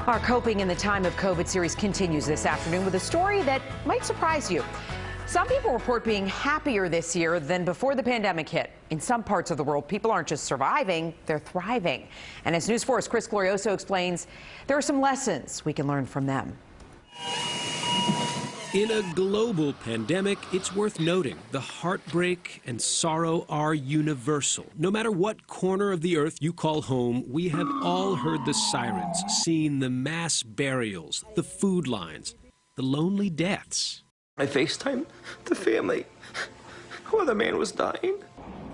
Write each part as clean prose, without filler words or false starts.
Our Coping in the Time of COVID series continues this afternoon with a story that might surprise you. Some people report being happier this year than before the pandemic hit. In some parts of the world, people aren't just surviving, they're thriving. And as News 4's Glorioso explains, there are some lessons we can learn from them. In a global pandemic, it's worth noting the heartbreak and sorrow are universal. No matter what corner of the earth you call home, we have all heard the sirens, seen the mass burials, the food lines, the lonely deaths. I FaceTimed the family while the man was dying.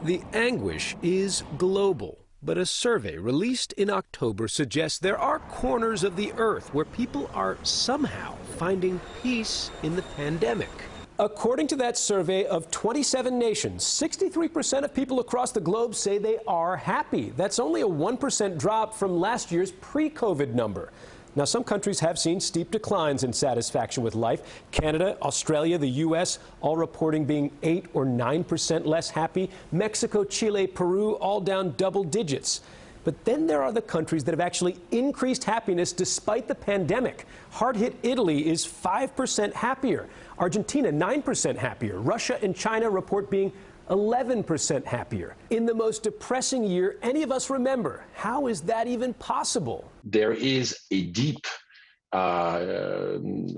The anguish is global. But a survey released in October suggests there are corners of the earth where people are somehow finding peace in the pandemic. According to that survey of 27 nations, 63% of people across the globe say they are happy. That's only a 1% drop from last year's pre-COVID number. Now, some countries have seen steep declines in satisfaction with life. Canada, Australia, the U.S., all reporting being 8 or 9% less happy. Mexico, Chile, Peru, all down double digits. But then there are the countries that have actually increased happiness despite the pandemic. Hard-hit Italy is 5% happier. Argentina, 9% happier. Russia and China report being 11% happier. In the most depressing year any of us remember. How is that even possible? There is a deep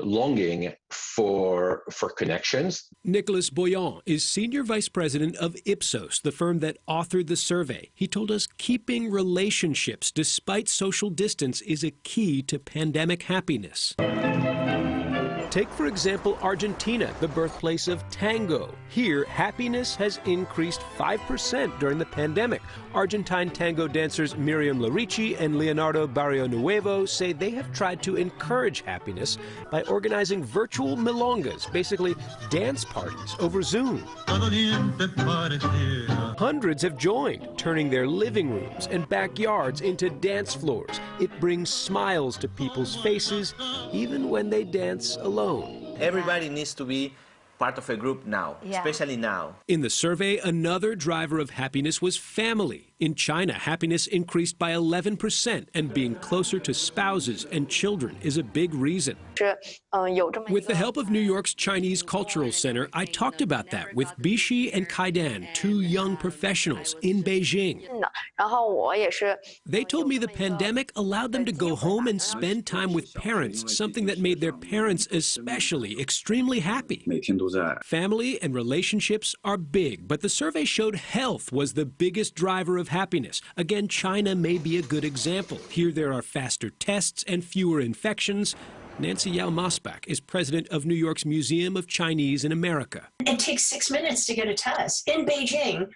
longing for connections. Nicolas Boyan is Senior Vice President of Ipsos, the firm that authored the survey. He told us keeping relationships despite social distance is a key to pandemic happiness. Take, for example, Argentina, the birthplace of tango. Here, happiness has increased 5% during the pandemic. Argentine tango dancers Miriam Larici and Leonardo Barrionuevo say they have tried to encourage happiness by organizing virtual milongas, basically dance parties over Zoom. Hundreds have joined, turning their living rooms and backyards into dance floors. It brings smiles to people's faces, even when they dance alone. Everybody needs to be part of a group now, especially now. In the survey, another driver of happiness was family. In China, happiness increased by 11%, and being closer to spouses and children is a big reason. With the help of New York's Chinese Cultural Center, I talked about that with Bishi and Kaidan, two young professionals in Beijing. They told me the pandemic allowed them to go home and spend time with parents, something that made their parents especially extremely happy. Family and relationships are big, but the survey showed health was the biggest driver of happiness. Again, China may be a good example. Here there are faster tests and fewer infections. Nancy Yao Mosbach is president of New York's Museum of Chinese in America. It takes 6 minutes to get a test. In Beijing,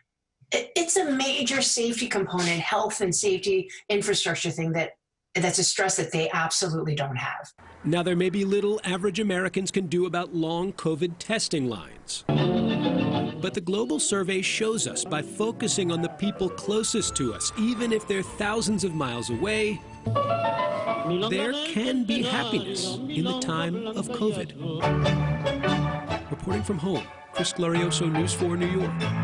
it's a major safety component, health and safety infrastructure thing that's a stress that they absolutely don't have. Now, there may be little average Americans can do about long COVID testing lines. But the global survey shows us by focusing on the people closest to us, even if they're thousands of miles away, there can be happiness in the time of COVID. Reporting from home, Glorioso, News 4, New York.